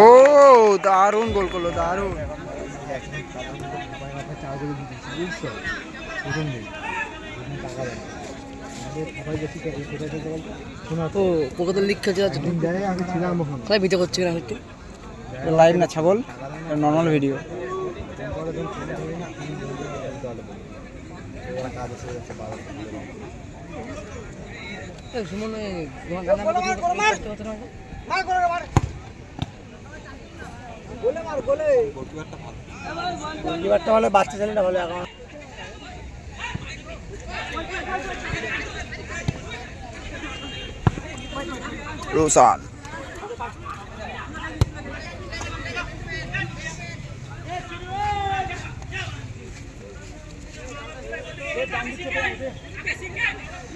ও দারুণ গোল করলো, দারুণ। কলকাতার লিগ খেলছে, ভিডিও করছে না একটু লাইভ না ছাগল, নর্মাল ভিডিও। ভালো, বাচ্চা ছেলেটা ভালো এখন। রোশান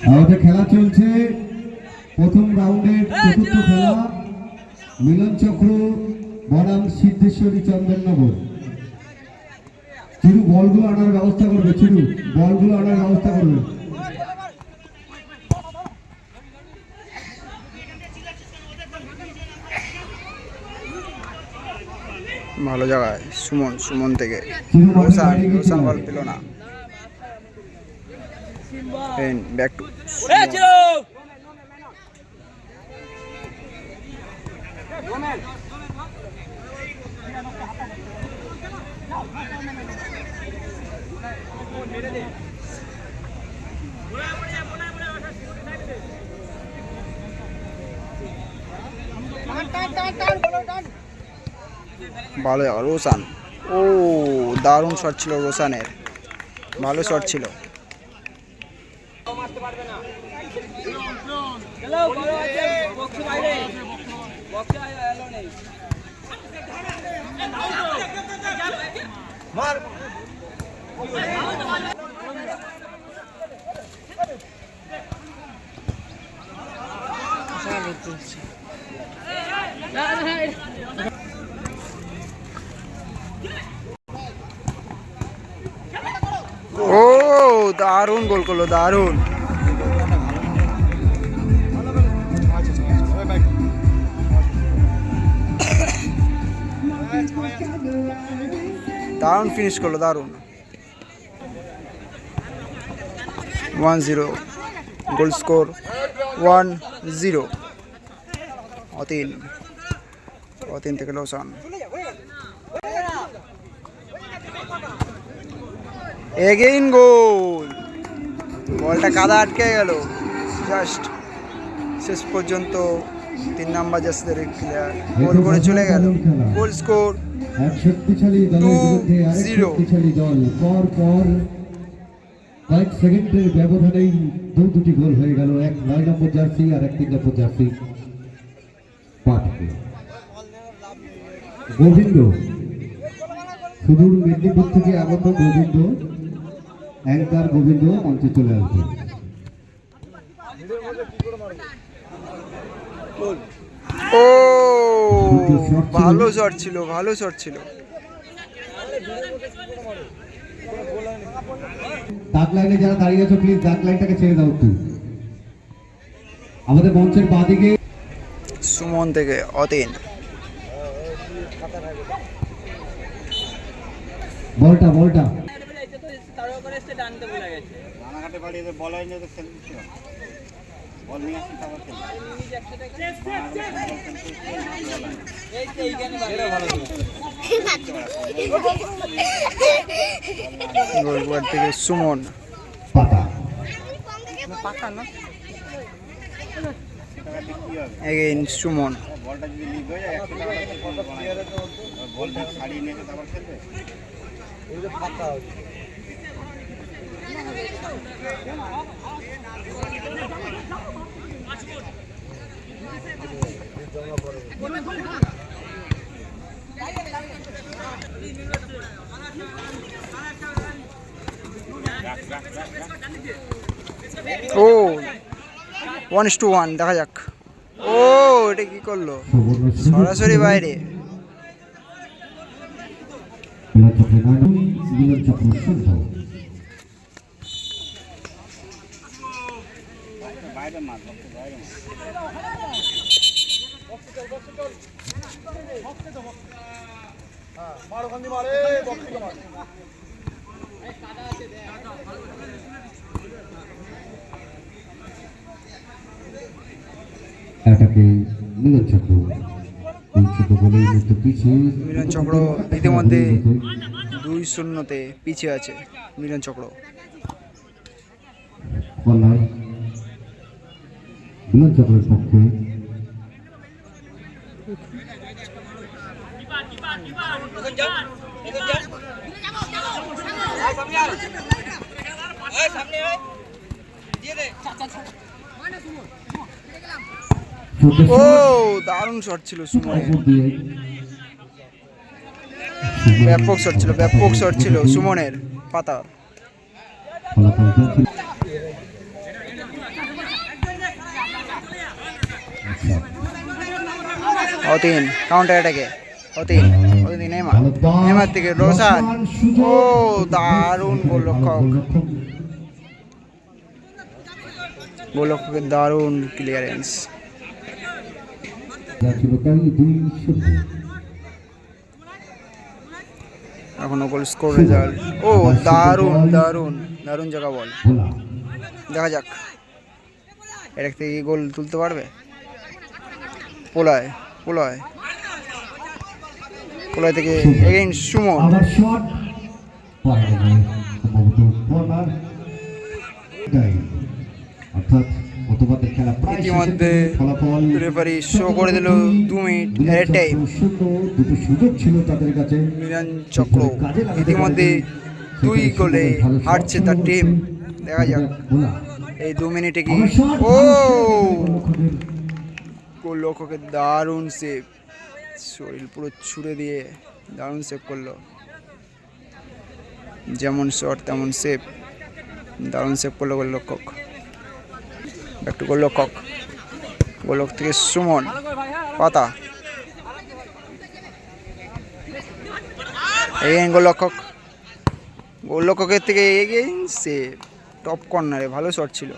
আমাদের খেলা চলছে, প্রথম রাউন্ডের চতুর্থ খেলা, মিলন চক্র বনাম সিদ্ধেশ্বরী চন্দননগর। চিরু বলগুলো আনার ব্যবস্থা করবে, চিরু বলগুলো আনার ব্যবস্থা করবে। ভালো জায়গায় সুমন, সুমন থেকে রোশান, রোশান বল পেল না। ব্যাক টু ভালো জায়গা রোশান। ও দারুণ শট ছিল রোশানের, ভালো শট ছিল। ও দারুণ গোল করলো, দারুণ। দারুণ ফিনিশ করলো, দারুণ। 1-0 গোল স্কোর, 1-0। অতীন, অতীন থেকে রোশান। এগেইন গোল, বলটা কাদা আটকে গেল। জাস্ট শেষ পর্যন্ত 3 নাম্বার জার্সিদের প্লেয়ার গোল করে চলে গেল। গোল স্কোর এক শক্তিশালী দলের বিরুদ্ধে আরেক শক্তিশালী দল, পর পর কয়েক সেকেন্ডের ব্যবধানেই দুটি গোল হয়ে গেল। এক 9 নম্বর জার্সি আর এক 3 নম্বর জার্সি পাঠকে। গোবিন্দ, সুদূর মেদিনীপুর থেকে আগত গোবিন্দ, অ্যাঙ্কার গোবিন্দ মঞ্চে চলে আসবে। ও ভালো শট ছিল, ভালো শট ছিল। ডাক লাইনে যারা দাঁড়িয়ে আছো প্লিজ ডাক লাইনটাকে ছেড়ে দাও একটু। আমাদের মঞ্চের বাঁদিকে সুমন থেকে অতীন। বলটা বলটা গোলকিপার থেকে সুমন। এগেইন সুমন। বলটা যদি লিক হয়ে যায় বলটা ছাড়িয়ে নিয়ে তারপর খেলবে। ও 1:1 দেখা যাক। ও এটা কি করলো, সরাসরি বাইরে। বাইরে মাছ বক্সের বাইরে মাছ অ্যাটাকে মিলন চক্র বলেই মধ্যে পিছিয়ে মিলন চক্র ইতিমধ্যে 2-0-তে পিছিয়ে আছে মিলন চক্র। কর্নার মিলন চক্রের পক্ষে ও দারুণ শট ছিল সুমনের, ব্যাপক শট ছিল সুমনের পাতা। অতীন কাউন্টার অ্যাটাকে অতীন নেমার থেকে রোশান। ও দারুণ গোলরক্ষকের দারুণ ক্লিয়ারেন্স। এখনো গোল স্কোর রেজাল্ট। ও দারুণ দারুণ দারুণ জায়গা বল, দেখা যাক এটা থেকে কি গোল তুলতে পারবে। পোলায় থেকে এগেইন সুমন। ইতিমধ্যে রেফারি শো করে দিল 2 মিনিট এর টাইম। সুযোগ ছিল তাদের কাছে। মিলন চক্র ইতিমধ্যে 2 গোলে হারছে তার টিম। দেখা যাক এই 2 মিনিটে কি। ও গোলরক্ষকের দারুণ সেভ, শরীর পুরো ছুড়ে দিয়ে দারুণ সেভ করলো। যেমন শট তেমন সেভ, দারুণ সেভ করলো গোলরক্ষক। ব্যাক টু গোলরক্ষক থেকে সুমন পাতা। এগেইন গোলরক্ষকের থেকে এগেইন সেভ, টপ কর্নারে ভালো শট ছিল।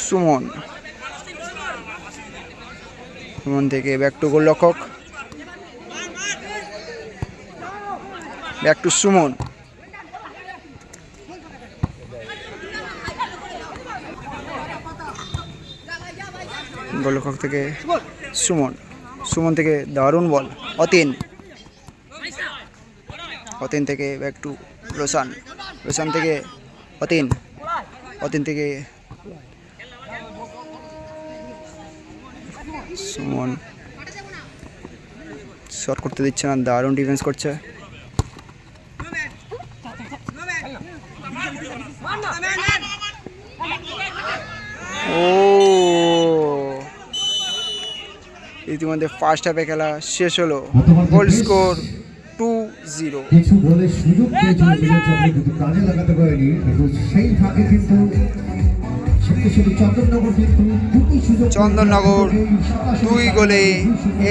সুমন থেকে ব্যাক টু গোলরক্ষক, ব্যাক টু সুমন। গোলরক্ষক থেকে সুমন থেকে দারুণ বল অতীন থেকে ব্যাক টু রোশান থেকে অতীন থেকে সুমন। শট করতে দিচ্ছে না, দারুণ ডিফেন্স করছে। ও ইতিমধ্যে ফার্স্ট হাফে খেলা শেষ হলো, গোল স্কোর 2-0। কিছু গোলের সুযোগ পেয়েছিল মিলন চক্র, কিন্তু কাজে লাগাতে পারেনি। কিন্তু সেই ফাঁকে কিন্তু চন্দননগর 2 গোলে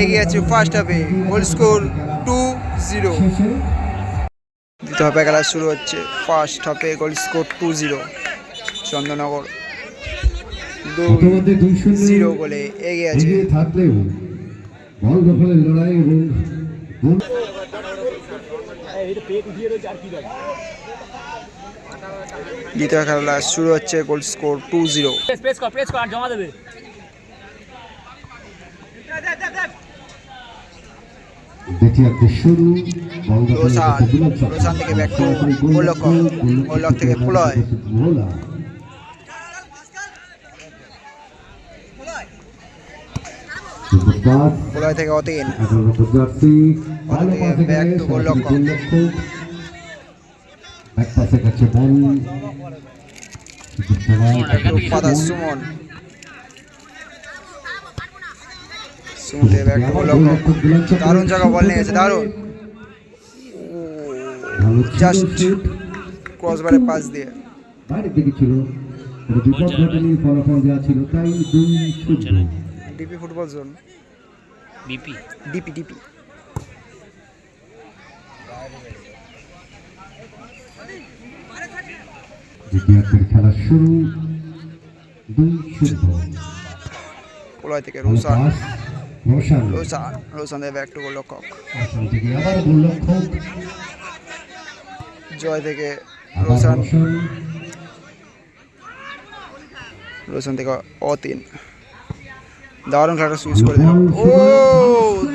এগিয়ে আছে ফার্স্ট হাফে, গোল স্কোর 2-0। দ্বিতীয় হাফে খেলা শুরু হচ্ছে। ফার্স্ট হাফে গোল স্কোর 2-0, চন্দননগর 2-0 গোলে এগিয়ে আছে। থাকলেও বল দখলের লড়াই এবং দ্বিতীয় খেলা শুরু হচ্ছে, গোল স্কোর 2-0। রোশান থেকে ব্যাক টু গোলরক্ষক থেকে পুলয়। পুলয় থেকে অতীন ব্যাক টু গোলরক্ষক। পাতা সুমন থেকে ব্যাক টু গোলরক্ষক, দারুণ জায়গা বল নিয়েছে, দারুণ জাস্ট ক্রসবারে পাস দিয়ে। বাইরের দিকে ছিল, বিপদ ঘটেনি, ফলাফল যা ছিল তাই 2-0। ডিপি ফুটবল জোন, ডিপি দ্বিতীয়ার্ধের খেলা শুরু 2-0 পোলয় থেকে রোশান পাস রোশান রোশান দেবে একটু গোলরক্ষক। রোশান থেকে আবার গোলরক্ষক জয় থেকে আবার রোশান রোশান রোশান থেকে অতীন দারুণ খেলাটা সুইচ করে দিল। ও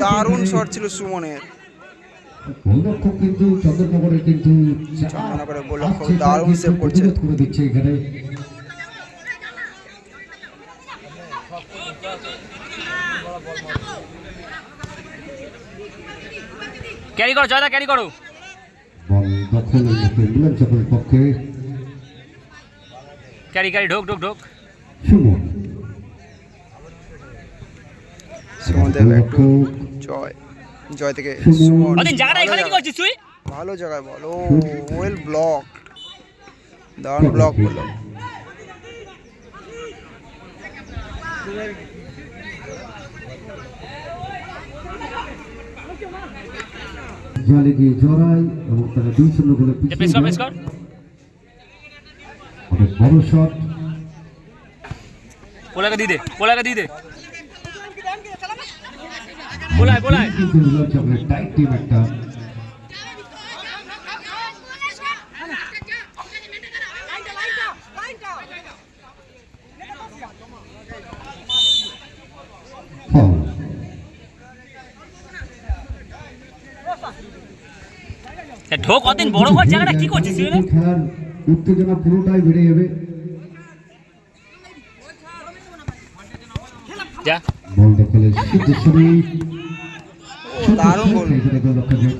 দারুণ শট ছিল সুমনের। গোলরক্ষক কিন্তু চন্দ্রনগরের কিন্তু চন্দ্রনগরের গোলরক্ষক দারুণ সেভ করছে। প্রতিরোধ করে দিচ্ছে এখানে। ক্যারি করো জয়দা, ক্যারি করো। বল দখল মিলন চক্রের পক্ষে ক্যারি ক্যারি, ঢোক ঢোক ঢোক। সুমন সুমন দেবে একটু জয় জয় থেকে সুমন অদিন জায়গাটা এখানে কি করছিস তুই? ভালো জায়গায় বল। ও ওয়েল ব্লক, দারুণ ব্লক করলো। জলে গিয়ে জড়াই এবং তারা 2-0 গোলে পিছিয়ে প্রেস কর, যায়। প্রেস কর। অনেক বড় শট পোলাকে দিয়ে দে, পোলাকে দিয়ে দে। পোলায় পোলায়। কিন্তু মিলন চক্রের টাইট টিম একটা। ফাউল। ঢোক অদিন, বড় ঘর জায়গাটা কি করছিস তুই রে? খেলার উত্তেজনা পুরোটাই বেড়ে যাবে। যা বল দখলে সিদ্ধেশ্বরী দারুণ গোল। এখানে গোলরক্ষকের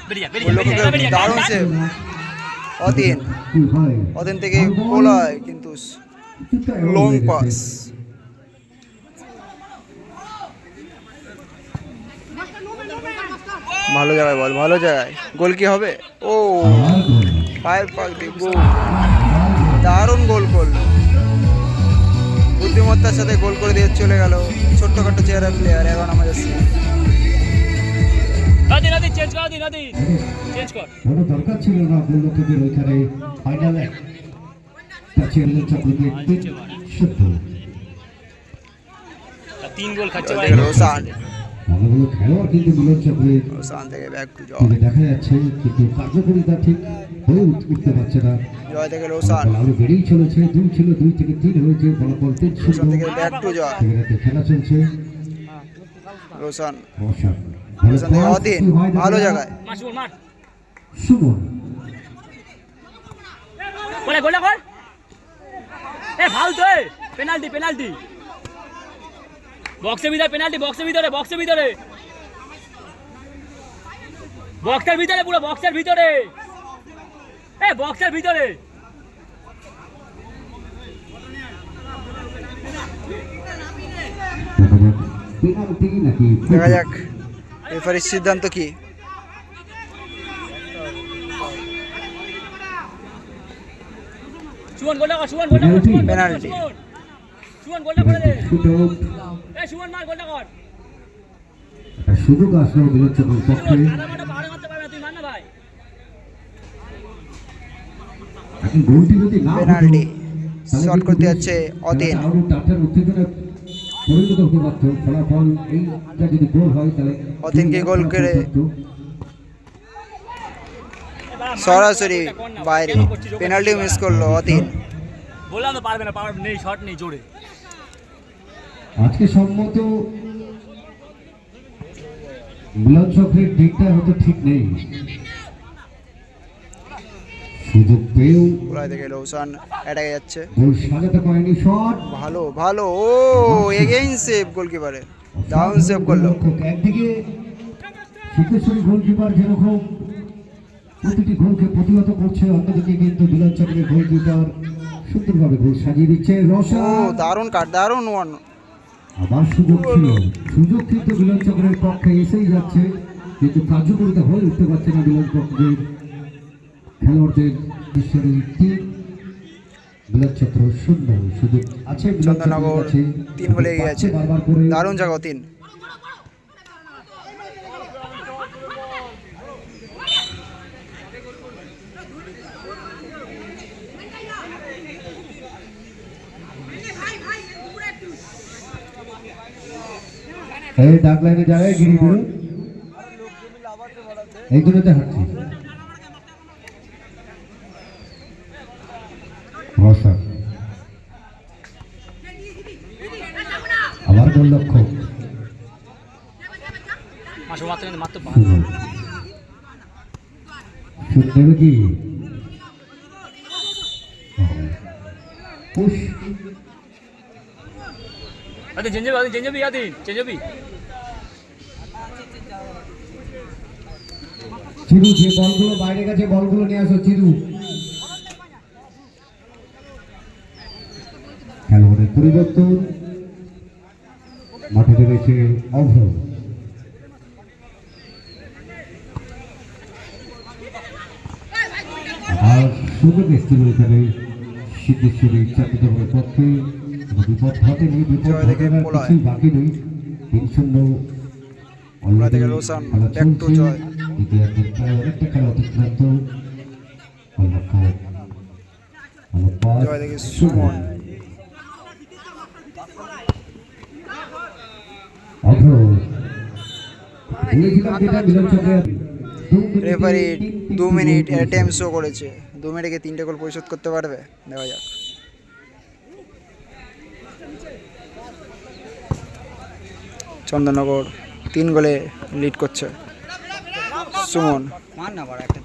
বেরিয়ে যা, বেরিয়ে যা, বেরিয়ে যা, গোলরক্ষকের বেরিয়ে যা। দারুণ সেভ অতীন। কি হয় অতীন থেকে পোলয় কিন্তু কিছুটা এমন লং হয়ে গেছে। পাস। ভালো জায়গায় বল, ভালো জায়গায়। গোল কি হবে? ও আর গোল। পায়ের পাক দিয়ে গোল। দারুণ গোল করলো, বুদ্ধিমত্তার সাথে গোল করে দিয়ে চলে গেল ছোট্টখাটো চেহারা প্লেয়ার। এখন আমাদের অদিন অদিন চেঞ্জ কর, অদিন অদিন চেঞ্জ কর। কোনো দরকার ছিল না গোলরক্ষকের ওইখানে ফাইনালে মিলন চক্রকে 3-0। তিন গোল খাচ্ছে ভাই। রোশান ভালো ভালো খেলোয়াড় কিন্তু মিলন চক্রের রোশান থেকে ব্যাক টু জয়। দিকে দেখা যাচ্ছে, কিন্তু কার্যকরিতা ঠিক হয়ে উঠতে পারছে না। জয় থেকে রোশান, ফলাফল আরো বেড়েই চলেছে, 2 ছিল 2 থেকে 3 হয়েছে, ফলাফল রোশান 3-0। থেকে ব্যাক টু জয়। সেখানে খেলা চলছে। রোশান রোশান রোশান থেকে অতীন, ভালো জায়গায়। মার সুমন, মার। সুমন গোলে গোলে কর। এ ফাউল তো, পেনাল্টি পেনাল্টি। বক্সের ভিতরে পেনাল্টি, বক্সের ভিতরে, বক্সের ভিতরে, বক্সের ভিতরে, পুরো বক্সের ভিতরে। এ বক্সের ভিতরে। পেনাল্টি নাকি দেখা যাক রেফারির সিদ্ধান্ত কি। সুমন গোলটা কর, সুমন গোলটা কর, সুমন পেনাল্টি। সুমন গোলটা করে দে। Shoot out. এ সুমন মার, গোলটা কর। একটা সুযোগ আসলো মিলন চক্রের পক্ষে। কাদামাটা পাহাড়ে মারতে পারবে না, তুই মার না ভাই। এখন গোলটি যদি না হতো, পেনাল্টি তাহলে শট কিন্তু করতে বেশ যাচ্ছে অতীন। খেলাটা আরো টাটার উত্তেজনায় পরিণত হতে পারত। ফলাফল এইটা যদি গোল হয় তাহলে অতীনকে গোল করে সরাসরি বাইরে, পেনাল্টি মিস করলো অতীন। বললাম তো পারবে না, পাওয়ার নেই, শট নেই জোরে। আজকে সম্মত মিলন চক্রের দিকটা হয়তো ঠিক নেই। সুযোগ পেয়েও পোলয় থেকে রোশান অ্যাটাকে যাচ্ছে, গোল সাজাতে পারেনি। শট ভালো ভালো। ও এগেইন সেভ গোলকিপারের, দারুণ সেভ করলো। একদিকে সিদ্ধেশ্বরী গোলকিপার যেরকম প্রতিটি গোলকে প্রতিহত করছে, অন্যদিকে কিন্তু মিলন চক্রের গোলকিপার সুন্দরভাবে গোল সাজিয়ে দিচ্ছে। ও রোশান দারুণ কাট, দারুণ ওয়ান। আবার সুযোগ ছিল, সুযোগ কিন্তু মিলন চক্রের পক্ষে এসেই যাচ্ছে, কিন্তু কার্যকরিতা হয়ে উঠতে পারছে না মিলন চক্রের খেলোয়াড়দের। ঈশ্বরী 3, মিলন চক্র 0। সুযোগ আছে মিলন চক্রের চন্দননগর কাছে, 3 বলে এগিয়ে আছে। বারবার করে দারুণ জায়গা অতীন। এই ডাক লাইনে জায়গায় গিরি দিল, এই জন্যতে হাঁটছি। বর্ষা আবার গোল লক্ষ্য, মাসে মাত্র শুট দেবে কি পুশ, আরে চেঞ্জ হবে ইয়াদিন চেঞ্জ হবে। চিরু যে বলগুলো বাইরে গেছে বলগুলো নিয়ে আসো চিরু। খেলোয়াড়ের পরিবর্তন, মাঠে নেমেছে অভ্র। আর সুযোগ এসেছিল এখানে সিদ্ধেশ্বরী চাকরিদারের পক্ষে, বিপদ ঘটেনি, বিপদ ঘটার কিছুই বাকি নেই। 3-0 ওরা থেকে রোশন ব্যাক টু জয়। দ্বিতীয়ার্ধের প্রায় অনেকটা খেলা অতিক্রান্ত। জয় থেকে সুমন, রেফারি 2 মিনিট এর টাইম শো করেছে। 2 মিনিটে 3টে গোল পরিশোধ করতে পারবে, দেখা যাক। চন্দননগর 3 গোলে লিড করছে। সুমন মান না বড় একটা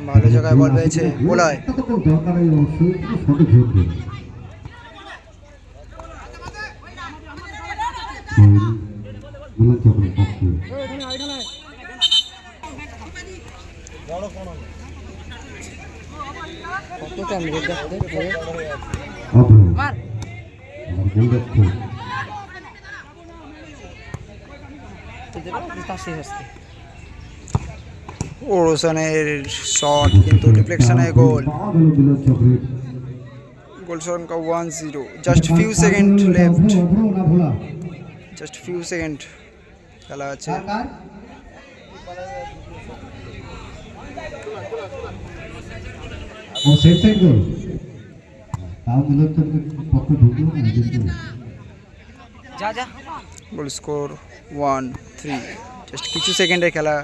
ভালো জায়গায় বল পেয়েছে বোলায়। দরকার অবশ্যই সঠিক হয়েছে। চক্রের পক্ষে ও রোশনের শট কিন্তু ডিফ্লেকশনে গোল। গোল সংখ্যা 1-0। Just few second left, just few second খেলা আছে। ও সেফ সাইড গোল, তাও মিলন চক্রের পক্ষে ঢুকলো না কিন্তু গোল স্কোর 1-3। জাস্ট কিছু সেকেন্ডের খেলা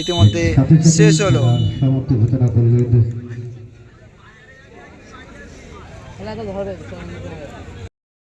ইতিমধ্যে শেষ হলো। সমাপ্তি ঘোষণা করলেন। খেলা তো ধরে